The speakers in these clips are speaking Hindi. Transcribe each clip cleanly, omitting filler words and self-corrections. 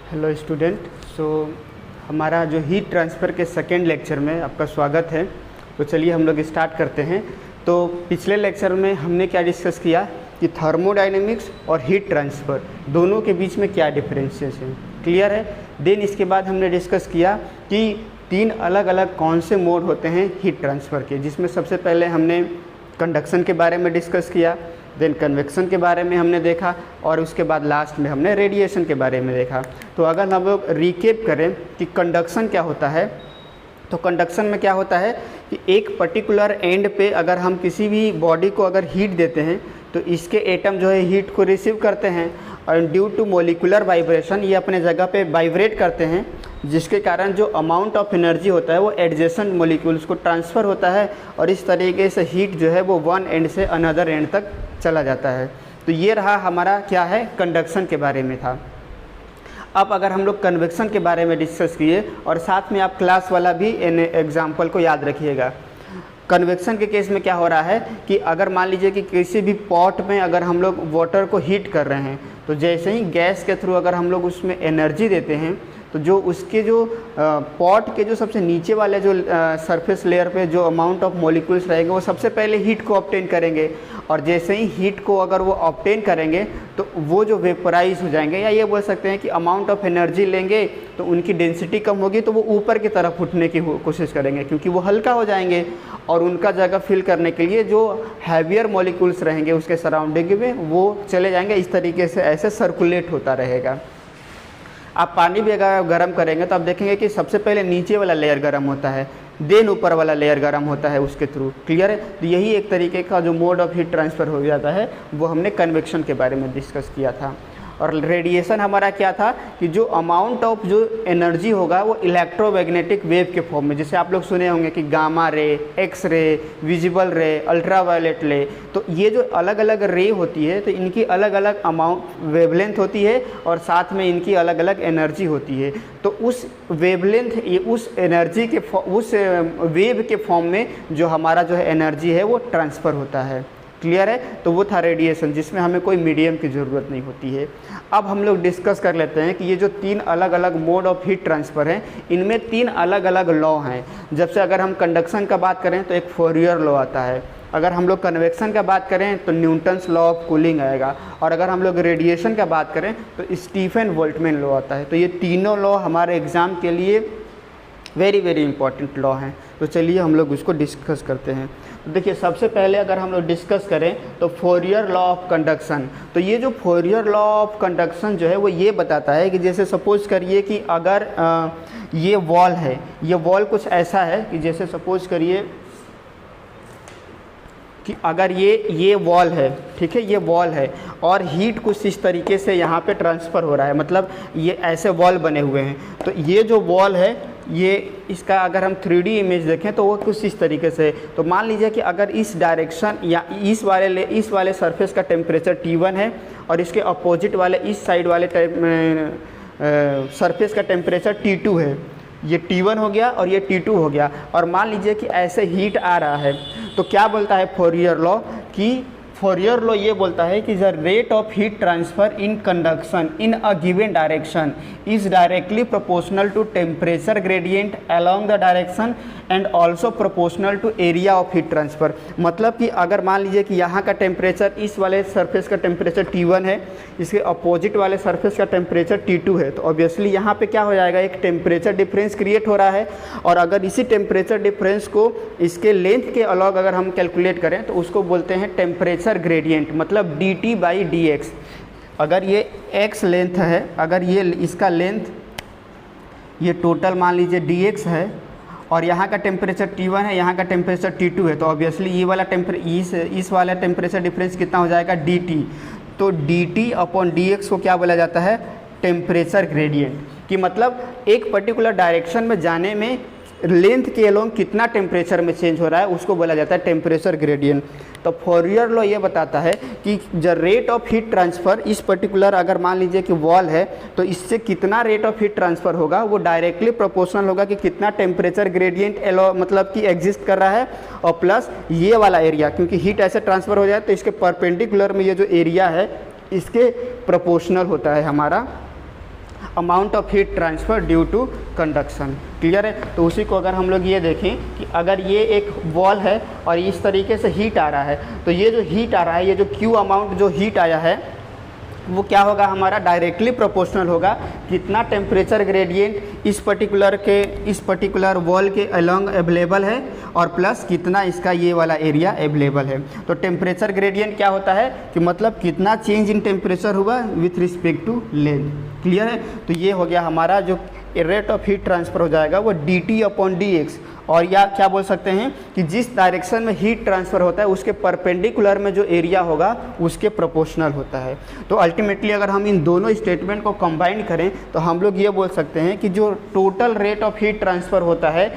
Hello student. हमारा जो हीट ट्रांसफ़र के सेकेंड लेक्चर में आपका स्वागत है। तो चलिए हम लोग स्टार्ट करते हैं। तो पिछले लेक्चर में हमने क्या डिस्कस किया कि थर्मोडायनेमिक्स और हीट ट्रांसफ़र दोनों के बीच में क्या डिफरेंसेस हैं, क्लियर है। देन इसके बाद हमने डिस्कस किया कि तीन अलग अलग कौन से मोड होते हैं हीट ट्रांसफ़र के, जिसमें सबसे पहले हमने कंडक्शन के बारे में डिस्कस किया, देन कन्वेक्शन के बारे में हमने देखा और उसके बाद लास्ट में हमने रेडिएशन के बारे में देखा। तो अगर हम लोग रिकेप करें कि कंडक्शन क्या होता है, तो कंडक्शन में क्या होता है कि एक पर्टिकुलर एंड पे अगर हम किसी भी बॉडी को अगर हीट देते हैं तो इसके एटम जो है हीट को रिसीव करते हैं और ड्यू टू मोलिकुलर वाइब्रेशन ये अपने जगह पे वाइब्रेट करते हैं, जिसके कारण जो अमाउंट ऑफ एनर्जी होता है वो एडजेसेंट मोलिक्यूल्स को ट्रांसफ़र होता है और इस तरीके से हीट जो है वो वन एंड से अनदर एंड तक चला जाता है। तो ये रहा हमारा क्या है, कंडक्शन के बारे में था। अब अगर हम लोग कन्वेक्शन के बारे में डिस्कस किए और साथ में आप क्लास वाला भी एग्जाम्पल को याद रखिएगा। कन्वेक्शन के केस में क्या हो रहा है कि अगर मान लीजिए कि किसी भी पॉट में अगर हम लोग वाटर को हीट कर रहे हैं तो जैसे ही गैस के थ्रू अगर हम लोग उसमें एनर्जी देते हैं तो जो उसके जो पॉट के जो सबसे नीचे वाले जो सरफेस लेयर पे जो अमाउंट ऑफ मॉलिक्यूल्स रहेंगे वो सबसे पहले हीट को ऑब्टेन करेंगे और जैसे ही हीट को अगर वो ऑब्टेन करेंगे तो वो जो वेपराइज हो जाएंगे, या ये बोल सकते हैं कि अमाउंट ऑफ एनर्जी लेंगे तो उनकी डेंसिटी कम होगी तो वो ऊपर की तरफ उठने की कोशिश करेंगे क्योंकि वो हल्का हो जाएंगे और उनका जगह फिल करने के लिए जो हैवियर मॉलिक्यूल्स रहेंगे उसके सराउंडिंग में वो चले जाएंगे। इस तरीके से ऐसे सर्कुलेट होता रहेगा। आप पानी भी अगर गर्म करेंगे तो आप देखेंगे कि सबसे पहले नीचे वाला लेयर गर्म होता है, देन ऊपर वाला लेयर गर्म होता है उसके थ्रू, क्लियर है। तो यही एक तरीके का जो मोड ऑफ हीट ट्रांसफ़र हो जाता है वो हमने कन्वेक्शन के बारे में डिस्कस किया था। और रेडिएशन हमारा क्या था कि जो अमाउंट ऑफ जो एनर्जी होगा वो इलेक्ट्रोमैग्नेटिक वेव के फॉर्म में, जैसे आप लोग सुने होंगे कि gamma ray, X ray, visible रे, अल्ट्रावायलेट रे, तो ये जो अलग अलग रे होती है तो इनकी अलग अलग अमाउंट वेवलेंथ होती है और साथ में इनकी अलग अलग एनर्जी होती है। तो उस वेवलेंथ उस एनर्जी के उस वेव के फॉर्म में जो हमारा जो है एनर्जी है वो ट्रांसफ़र होता है, क्लियर है। तो वो था रेडिएशन, जिसमें हमें कोई मीडियम की ज़रूरत नहीं होती है। अब हम लोग डिस्कस कर लेते हैं कि ये जो तीन अलग अलग मोड ऑफ हीट ट्रांसफ़र हैं इनमें तीन अलग अलग लॉ हैं। जब से अगर हम कंडक्शन का बात करें तो एक फोरियर लॉ आता है, अगर हम लोग कन्वेक्शन का बात करें तो न्यूटन्स लॉ ऑफ कूलिंग आएगा, और अगर हम लोग रेडिएशन का बात करें तो स्टीफन बोल्ट्जमैन लॉ आता है। तो ये तीनों लॉ हमारे एग्ज़ाम के लिए वेरी वेरी इंपॉर्टेंट लॉ हैं। तो चलिए हम लोग उसको डिस्कस करते हैं। तो देखिए सबसे पहले अगर हम लोग डिस्कस करें तो फोरियर लॉ ऑफ कंडक्शन, तो ये जो फोरियर लॉ ऑफ कंडक्शन जो है वो ये बताता है कि जैसे सपोज करिए कि अगर ये वॉल है, ये वॉल कुछ ऐसा है कि जैसे सपोज करिए कि अगर ये वॉल है, ठीक है, ये वॉल है और हीट कुछ इस तरीके से यहाँ पे ट्रांसफ़र हो रहा है, मतलब ये ऐसे वॉल बने हुए हैं। तो ये जो वॉल है ये इसका अगर हम 3D इमेज देखें तो वो कुछ इस तरीके से, तो मान लीजिए कि अगर इस डायरेक्शन या इस वाले सरफेस का टेम्परेचर T1 है और इसके अपोजिट वाले इस साइड वाले सरफेस का टेम्परेचर T2 है, ये T1 हो गया और ये T2 हो गया, और मान लीजिए कि ऐसे हीट आ रहा है तो क्या बोलता है फोरियर लॉ कि फोरियर लॉ ये बोलता है कि the rate of heat transfer in conduction in a given direction is directly proportional to temperature gradient along the direction and also proportional to area of heat transfer. मतलब कि अगर मान लीजिए कि यहाँ का टेम्परेचर इस वाले सरफेस का टेम्परेचर T1 है, इसके अपोजिट वाले सरफेस का टेम्परेचर T2 है, तो ऑब्वियसली यहाँ पे क्या हो जाएगा, एक टेम्परेचर डिफरेंस क्रिएट हो रहा है। और अगर इसी टेम्परेचर डिफरेंस को इसके लेंथ के अलग अगर हम कैलकुलेट करें तो उसको बोलते हैं टेम्परेचर ग्रेडियंट, मतलब dt/dx। अगर ये x लेंथ है, अगर ये इसका लेंथ ये टोटल मान लीजिए dx है और यहाँ का टेम्परेचर T1 है, यहाँ का टेम्परेचर T2 है, तो ऑब्वियसली ये वाला इस वाला टेम्परेचर डिफरेंस कितना हो जाएगा, dt। तो dt/dx को क्या बोला जाता है, टेम्परेचर ग्रेडियंट, कि मतलब एक पर्टिकुलर डायरेक्शन में जाने में लेंथ के अलोंग कितना टेम्परेचर में चेंज हो रहा है उसको बोला जाता है टेम्परेचर ग्रेडियंट। तो फोरियर लॉ ये बताता है कि the rate of heat transfer इस पर्टिकुलर अगर मान लीजिए कि वॉल है तो इससे कितना रेट ऑफ हीट ट्रांसफ़र होगा वो डायरेक्टली प्रोपोर्शनल होगा कि कितना टेम्परेचर ग्रेडियंट मतलब कि एग्जिस्ट कर रहा है, और प्लस ये वाला एरिया, क्योंकि हीट ऐसे ट्रांसफ़र हो जाए तो इसके परपेंडिकुलर में ये जो एरिया है इसके प्रोपोर्शनल होता है हमारा amount of heat transfer due to conduction. Clear है। तो उसी को अगर हम लोग ये देखें कि अगर ये एक वॉल है और इस तरीके से हीट आ रहा है, तो ये जो हीट आ रहा है, ये जो क्यू अमाउंट जो हीट आया है वो क्या होगा, हमारा डायरेक्टली प्रोपोर्शनल होगा कितना टेम्परेचर ग्रेडियंट इस पर्टिकुलर वॉल के अलोंग अवेलेबल है और प्लस कितना इसका ये वाला एरिया अवेलेबल है। तो टेम्परेचर ग्रेडियंट क्या होता है कि मतलब कितना चेंज इन टेम्परेचर हुआ with respect to length. Clear है। तो ये हो गया हमारा जो रेट ऑफ हीट ट्रांसफ़र हो जाएगा वो dt/dx, और या क्या बोल सकते हैं कि जिस डायरेक्शन में हीट ट्रांसफ़र होता है उसके परपेंडिकुलर में जो एरिया होगा उसके प्रोपोर्शनल होता है। तो अल्टीमेटली अगर हम इन दोनों स्टेटमेंट को कंबाइन करें तो हम लोग ये बोल सकते हैं कि जो total rate of heat transfer होता है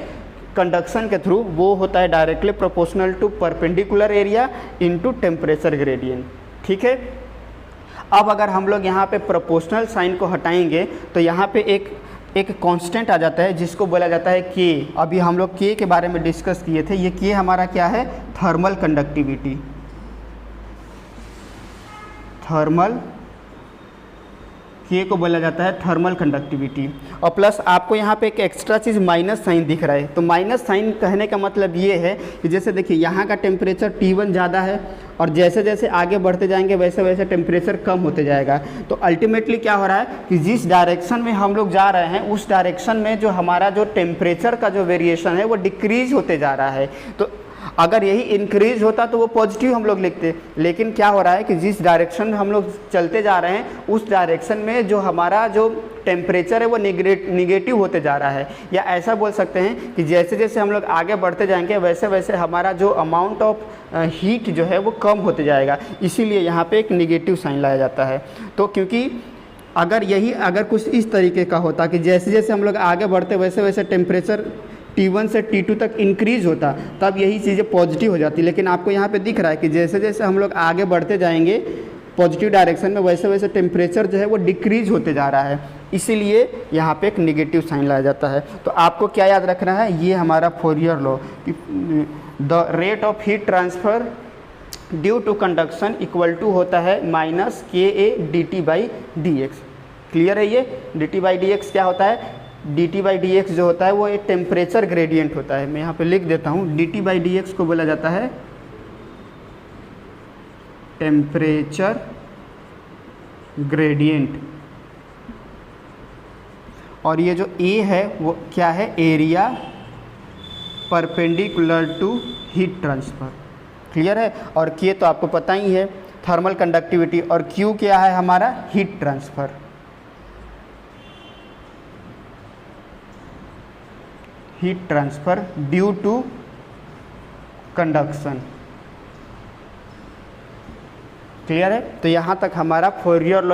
कंडक्शन के थ्रू वो होता है directly proportional to perpendicular area into temperature gradient. ठीक है। अब अगर हम लोग यहाँ पे प्रोपोर्शनल साइन को हटाएंगे तो यहाँ पे एक कांस्टेंट आ जाता है जिसको बोला जाता है के। अभी हम लोग के के बारे में डिस्कस किए थे। ये के हमारा क्या है, थर्मल कंडक्टिविटी। थर्मल के को बोला जाता है थर्मल कंडक्टिविटी। और प्लस आपको यहाँ पे एक एक्स्ट्रा चीज़ माइनस साइन दिख रहा है। तो माइनस साइन कहने का मतलब ये है कि जैसे देखिए यहाँ का टेम्परेचर T1 ज़्यादा है और जैसे जैसे आगे बढ़ते जाएंगे वैसे वैसे टेम्परेचर कम होते जाएगा। तो अल्टीमेटली क्या हो रहा है कि जिस डायरेक्शन में हम लोग जा रहे हैं उस डायरेक्शन में जो हमारा जो टेम्परेचर का जो वेरिएशन है वो डिक्रीज होते जा रहा है। तो अगर यही इंक्रीज होता तो वो पॉजिटिव हम लोग लिखते, लेकिन क्या हो रहा है कि जिस डायरेक्शन में हम लोग चलते जा रहे हैं उस डायरेक्शन में जो हमारा जो टेम्परेचर है वो निगेटिव होते जा रहा है। या ऐसा बोल सकते हैं कि जैसे जैसे हम लोग आगे बढ़ते जाएंगे वैसे वैसे हमारा जो अमाउंट ऑफ हीट जो है वो कम होते जाएगा। इसीलिए यहाँ पे एक निगेटिव साइन लाया जाता है। तो क्योंकि अगर कुछ इस तरीके का होता कि जैसे जैसे हम लोग आगे बढ़ते वैसे वैसे टेम्परेचर T1 से T2 तक इंक्रीज होता तब यही चीज़ें पॉजिटिव हो जाती। लेकिन आपको यहाँ पे दिख रहा है कि जैसे जैसे हम लोग आगे बढ़ते जाएंगे पॉजिटिव डायरेक्शन में वैसे वैसे टेम्परेचर जो है वो डिक्रीज होते जा रहा है। इसीलिए यहाँ पे एक निगेटिव साइन लाया जाता है। तो आपको क्या याद रखना है, ये हमारा फोरियर लॉ कि the rate of heat transfer due to conduction equal to होता है माइनस KA/dT/dx। क्लियर है। ये dt/dx क्या होता है, dt/dx जो होता है वो एक टेम्परेचर ग्रेडियंट होता है। मैं यहाँ पे लिख देता हूँ, dt/dx को बोला जाता है टेम्परेचर ग्रेडियंट। और ये जो A है वो क्या है, area perpendicular to heat transfer. Clear है। और K तो आपको पता ही है थर्मल कंडक्टिविटी, और Q क्या है हमारा, heat transfer. Heat transfer due to conduction. Clear है। तो यहाँ तक हमारा फोरियर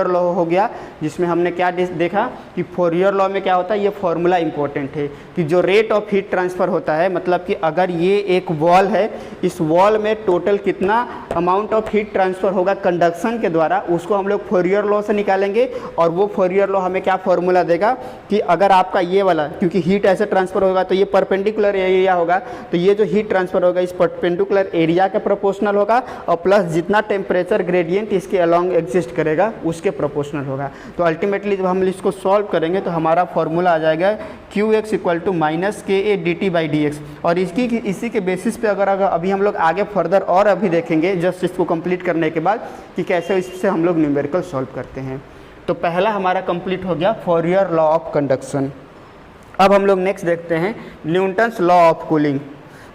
लॉ हो गया, जिसमें हमने क्या देखा कि फोरियर लॉ में क्या होता है, ये फॉर्मूला इंपॉर्टेंट है कि जो रेट ऑफ हीट ट्रांसफ़र होता है, मतलब कि अगर ये एक वॉल है, इस वॉल में टोटल कितना अमाउंट ऑफ हीट ट्रांसफ़र होगा कंडक्शन के द्वारा, उसको हम लोग फोरियर लॉ से निकालेंगे। और वो फोरियर लॉ हमें क्या फॉर्मूला देगा कि अगर आपका ये वाला, क्योंकि हीट ऐसे ट्रांसफ़र होगा तो ये परपेंडिकुलर एरिया होगा, तो ये जो हीट ट्रांसफ़र होगा इस परपेंडिकुलर एरिया के प्रोपोर्शनल होगा और प्लस जितना टेम्परेचर ग्रेडियंट इसके अलोंग एग्जिस्ट करेगा उसके प्रोपोर्शनल होगा। तो अल्टीमेटली जब हम इसको सॉल्व करेंगे तो हमारा फॉर्मूला आ जाएगा Qx equal to minus KA/dT/dx। और इसी के बेसिस पे अगर अभी हम लोग आगे फर्दर और अभी देखेंगे जस्ट इसको कंप्लीट करने के बाद कि कैसे इससे हम लोग न्यूमेरिकल सॉल्व करते हैं। तो पहला हमारा कंप्लीट हो गया फोरियर लॉ ऑफ कंडक्शन। अब हम लोग नेक्स्ट देखते हैं न्यूटन्स लॉ ऑफ कूलिंग।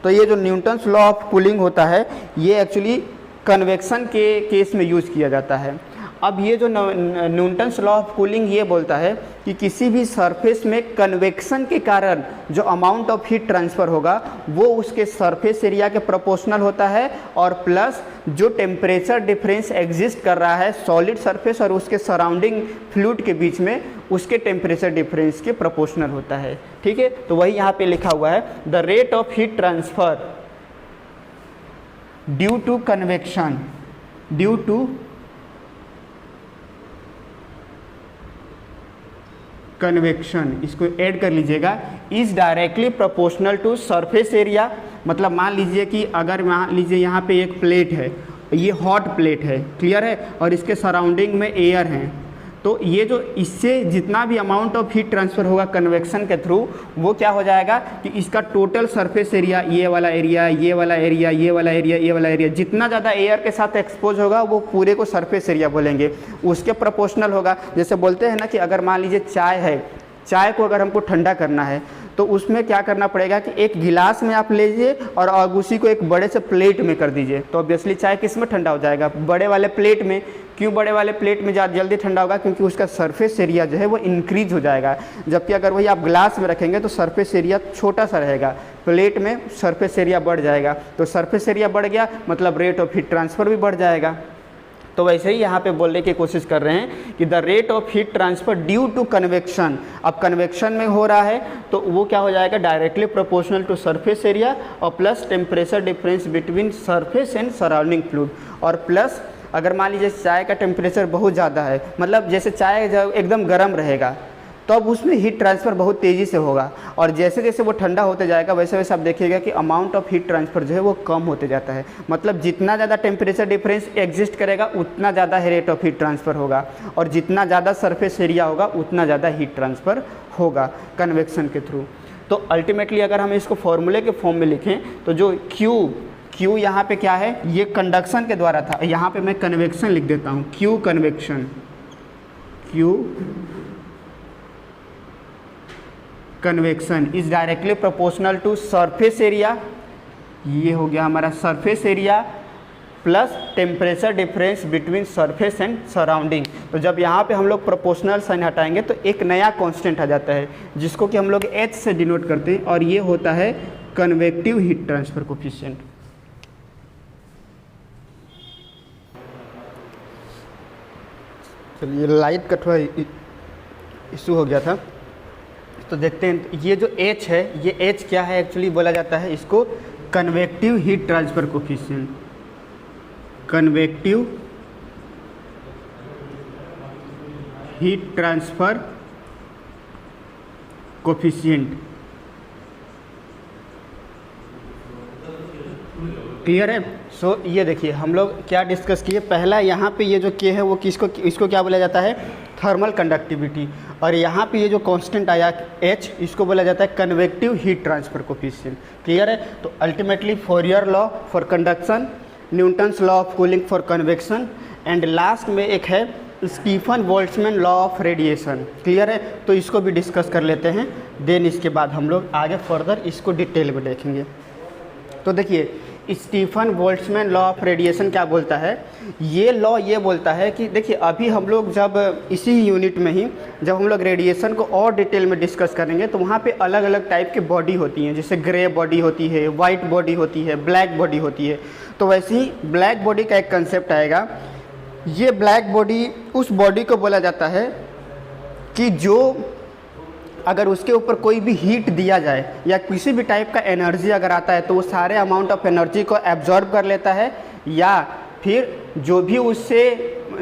तो ये जो न्यूटन्स लॉ ऑफ कूलिंग होता है ये एक्चुअली कन्वेक्शन के केस में यूज़ किया जाता है। अब ये जो न्यूटन्स लॉ ऑफ कूलिंग ये बोलता है कि किसी भी सरफेस में कन्वेक्शन के कारण जो अमाउंट ऑफ हीट ट्रांसफ़र होगा वो उसके सरफेस एरिया के प्रोपोर्शनल होता है, और प्लस जो टेम्परेचर डिफरेंस एग्जिस्ट कर रहा है सॉलिड सरफेस और उसके सराउंडिंग फ्लूइड के बीच में उसके टेम्परेचर डिफरेंस के प्रोपोर्शनल होता है। ठीक है। तो वही यहाँ पे लिखा हुआ है the rate of heat transfer due to convection, due to convection, इसको ऐड कर लीजिएगा, is directly proportional to surface area. मतलब मान लीजिए कि अगर मान लीजिए यहाँ पे एक प्लेट है, ये हॉट प्लेट है, क्लियर है, और इसके सराउंडिंग में एयर है, तो ये जो इससे जितना भी अमाउंट ऑफ हीट ट्रांसफ़र होगा कन्वेक्शन के थ्रू, वो क्या हो जाएगा कि इसका टोटल सरफेस एरिया, ये वाला एरिया, ये वाला एरिया, ये वाला एरिया, ये वाला एरिया, जितना ज़्यादा एयर के साथ एक्सपोज होगा वो पूरे को सरफेस एरिया बोलेंगे, उसके प्रोपोर्शनल होगा। जैसे बोलते हैं ना कि अगर मान लीजिए चाय है, चाय को अगर हमको ठंडा करना है तो उसमें क्या करना पड़ेगा कि एक गिलास में आप लीजिए और उसी को एक बड़े से प्लेट में कर दीजिए, तो ऑब्वियसली चाय किस में ठंडा हो जाएगा? बड़े वाले प्लेट में। क्यों बड़े वाले प्लेट में ज़्यादा जल्दी ठंडा होगा? क्योंकि उसका सरफेस एरिया जो है वो इंक्रीज हो जाएगा। जबकि अगर वही आप ग्लास में रखेंगे तो सरफेस एरिया छोटा सा रहेगा, प्लेट में सरफेस एरिया बढ़ जाएगा। तो सरफेस एरिया बढ़ गया मतलब रेट ऑफ हीट ट्रांसफ़र भी बढ़ जाएगा। तो वैसे ही यहाँ पे बोलने की कोशिश कर रहे हैं कि the rate of heat transfer due to convection. अब कन्वेक्शन में हो रहा है तो वो क्या हो जाएगा? Directly proportional to surface area और plus temperature difference between surface and surrounding fluid, और प्लस अगर मान लीजिए चाय का टेम्परेचर बहुत ज़्यादा है, मतलब जैसे चाय जब एकदम गर्म रहेगा तो अब उसमें हीट ट्रांसफ़र बहुत तेज़ी से होगा, और जैसे जैसे वो ठंडा होते जाएगा वैसे वैसे आप देखिएगा कि अमाउंट ऑफ हीट ट्रांसफ़र जो है वो कम होते जाता है। मतलब जितना ज़्यादा टेम्परेचर डिफरेंस एग्जिस्ट करेगा उतना ज़्यादा रेट ऑफ हीट ट्रांसफ़र होगा, और जितना ज़्यादा सरफेस एरिया होगा उतना ज़्यादा हीट ट्रांसफ़र होगा कन्वेक्शन के थ्रू। तो अल्टीमेटली अगर हम इसको फॉर्मूले के फॉर्म में लिखें तो जो Q यहाँ पे क्या है? ये कंडक्शन के द्वारा था, यहाँ पे मैं कन्वेक्शन लिख देता हूँ। Q convection, Q convection is directly proportional to surface area, ये हो गया हमारा surface area plus temperature difference between surface and surrounding. तो जब यहाँ पे हम लोग प्रोपोर्शनल साइन हटाएंगे तो एक नया कांस्टेंट आ जाता है जिसको कि हम लोग H से डिनोट करते हैं, और ये होता है कन्वेक्टिव हीट ट्रांसफ़र कोफिशिएंट। चलिए लाइट का थोड़ा इशू हो गया था, तो देखते हैं। ये जो H है, ये H क्या है? एक्चुअली बोला जाता है इसको convective heat transfer coefficient. Convective heat transfer coefficient, clear है? सो ये देखिए हम लोग क्या डिस्कस किए। पहला यहाँ पे ये जो K है वो इसको क्या बोला जाता है? Thermal conductivity. और यहाँ पे ये जो कांस्टेंट आया H, इसको बोला जाता है convective heat transfer coefficient. Clear है? तो ultimately फॉरियर law for conduction, Newton's law of cooling for convection, and last में एक है Stefan Boltzmann law of radiation. Clear है? तो इसको भी डिस्कस कर लेते हैं, देन इसके बाद हम लोग आगे फर्दर इसको डिटेल में देखेंगे। तो देखिए Stefan Boltzmann law of radiation क्या बोलता है? ये लॉ ये बोलता है कि देखिए अभी हम लोग जब इसी यूनिट में ही जब हम लोग रेडिएशन को और डिटेल में डिस्कस करेंगे तो वहाँ पे अलग अलग टाइप की बॉडी होती हैं, जैसे ग्रे बॉडी होती है, वाइट बॉडी होती है, ब्लैक बॉडी होती है। तो वैसे ही ब्लैक बॉडी का एक कंसेप्ट आएगा। ये ब्लैक बॉडी उस बॉडी को बोला जाता है कि जो अगर उसके ऊपर कोई भी हीट दिया जाए या किसी भी टाइप का एनर्जी अगर आता है तो वो सारे अमाउंट ऑफ एनर्जी को एब्जॉर्ब कर लेता है, या फिर जो भी उससे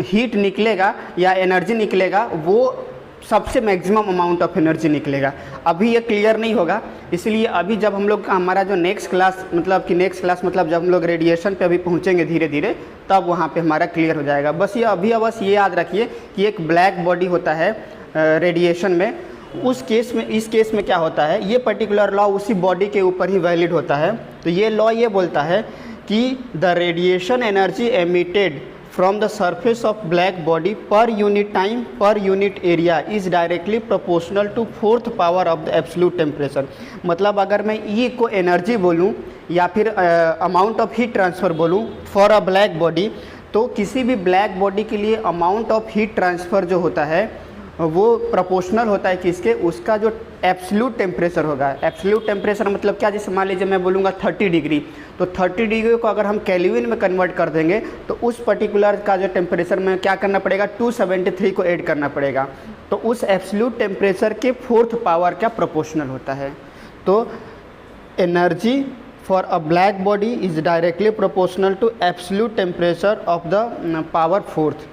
हीट निकलेगा या एनर्जी निकलेगा वो सबसे मैक्सिमम अमाउंट ऑफ एनर्जी निकलेगा। अभी ये क्लियर नहीं होगा, इसलिए अभी जब हम लोग हमारा जो नेक्स्ट क्लास मतलब जब हम लोग रेडिएशन पे अभी पहुँचेंगे धीरे धीरे, तब वहाँ पे हमारा क्लियर हो जाएगा। बस ये याद रखिए कि एक ब्लैक बॉडी होता है रेडिएशन में। इस केस में क्या होता है? ये पर्टिकुलर लॉ उसी बॉडी के ऊपर ही वैलिड होता है। तो ये लॉ ये बोलता है कि the radiation energy emitted from the surface of black body per unit time per unit area is directly proportional to 4th power of the absolute temperature. मतलब अगर मैं E को एनर्जी बोलूँ या फिर अमाउंट ऑफ हीट ट्रांसफ़र बोलूँ फॉर अ ब्लैक बॉडी, तो किसी भी ब्लैक बॉडी के लिए अमाउंट ऑफ हीट ट्रांसफ़र जो होता है वो प्रोपोर्शनल होता है किसके? उसका जो एब्सोल्यूट टेम्परेचर होगा। एब्सोल्यूट टेम्परेचर मतलब क्या? जैसे मान लीजिए मैं बोलूँगा 30 डिग्री, तो 30 डिग्री को अगर हम केल्विन में कन्वर्ट कर देंगे तो उस पर्टिकुलर का जो टेम्परेचर में क्या करना पड़ेगा? 273 को ऐड करना पड़ेगा। तो उस एब्सोल्यूट टेम्परेचर के 4th पावर क्या प्रोपोर्शनल होता है। तो energy for a black body is directly proportional to absolute temperature of the power 4th।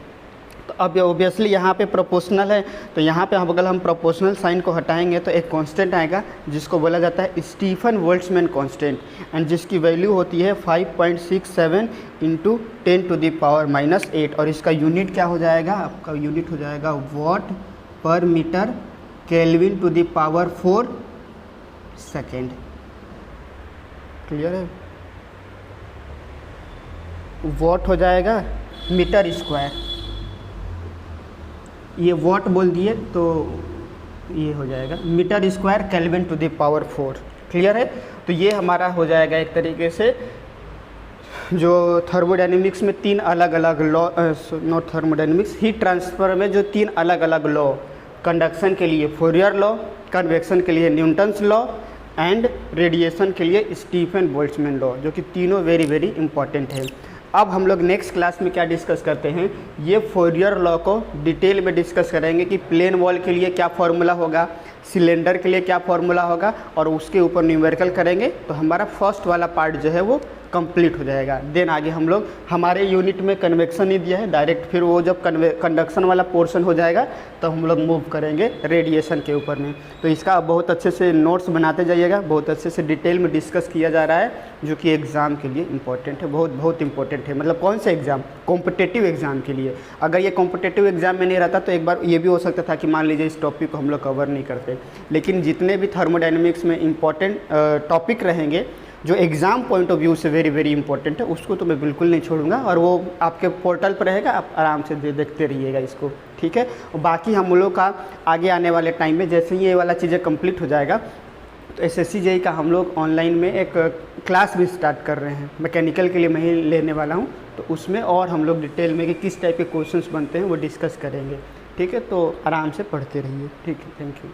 तो अब ओबियसली यहाँ पे प्रोपोर्शनल है, तो यहाँ पे अगर हम प्रोपोर्शनल साइन को हटाएंगे तो एक कांस्टेंट आएगा जिसको बोला जाता है स्टीफन बोल्ट्जमैन कांस्टेंट, एंड जिसकी वैल्यू होती है 5.67 इंटू 10⁻⁻8, और इसका यूनिट क्या हो जाएगा, आपका यूनिट हो जाएगा watt per metre kelvin to the power 4 second. Clear है? वॉट हो जाएगा मीटर स्क्वायर, ये वॉट बोल दिए तो ये हो जाएगा metre square kelvin to the power 4। Clear है? तो ये हमारा हो जाएगा एक तरीके से जो थर्मोडायनेमिक्स में तीन अलग अलग law, not thermodynamics, heat transfer में जो तीन अलग अलग लॉ, कंडक्शन के लिए फॉरियर लॉ, कन्वेक्शन के लिए न्यूटन्स लॉ, एंड रेडिएशन के लिए स्टीफन बोल्ट्जमैन लॉ, जो कि तीनों वेरी वेरी इंपॉर्टेंट है। अब हम लोग नेक्स्ट क्लास में क्या डिस्कस करते हैं, ये फॉरियर लॉ को डिटेल में डिस्कस करेंगे कि प्लेन वॉल के लिए क्या फार्मूला होगा, सिलेंडर के लिए क्या फार्मूला होगा, और उसके ऊपर न्यूमेरिकल करेंगे, तो हमारा फर्स्ट वाला पार्ट जो है वो कंप्लीट हो जाएगा। देन आगे हम लोग, हमारे यूनिट में कन्वेक्शन ही दिया है डायरेक्ट, फिर वो जब कंडक्शन वाला पोर्शन हो जाएगा तो हम लोग मूव करेंगे रेडिएशन के ऊपर में। तो इसका बहुत अच्छे से नोट्स बनाते जाइएगा, बहुत अच्छे से डिटेल में डिस्कस किया जा रहा है, जो कि एग्ज़ाम के लिए इंपॉर्टेंट है, बहुत बहुत इंपॉर्टेंट है। मतलब कौन से एग्ज़ाम, कॉम्पिटिटिव एग्ज़ाम के लिए। अगर ये कॉम्पिटिटिव एग्ज़ाम में नहीं रहता तो एक बार ये भी हो सकता था कि मान लीजिए इस टॉपिक को हम लोग कवर नहीं करते, लेकिन जितने भी थर्मोडायनेमिक्स में इंपॉर्टेंट टॉपिक रहेंगे जो एग्ज़ाम पॉइंट ऑफ व्यू से वेरी वेरी इंपॉर्टेंट है, उसको तो मैं बिल्कुल नहीं छोड़ूंगा, और वो आपके पोर्टल पर रहेगा, आप आराम से देखते रहिएगा इसको। ठीक है? और बाकी हम लोग का आगे आने वाले टाइम में जैसे ही ये वाला चीज़ें कंप्लीट हो जाएगा तो SSC JEE का हम लोग ऑनलाइन में एक क्लास भी स्टार्ट कर रहे हैं, मैकेनिकल के लिए मैं ही लेने वाला हूँ, तो उसमें और हम लोग डिटेल में कि किस टाइप के क्वेश्चंस बनते हैं वो डिस्कस करेंगे। ठीक है? तो आराम से पढ़ते रहिए। ठीक है? Thank you.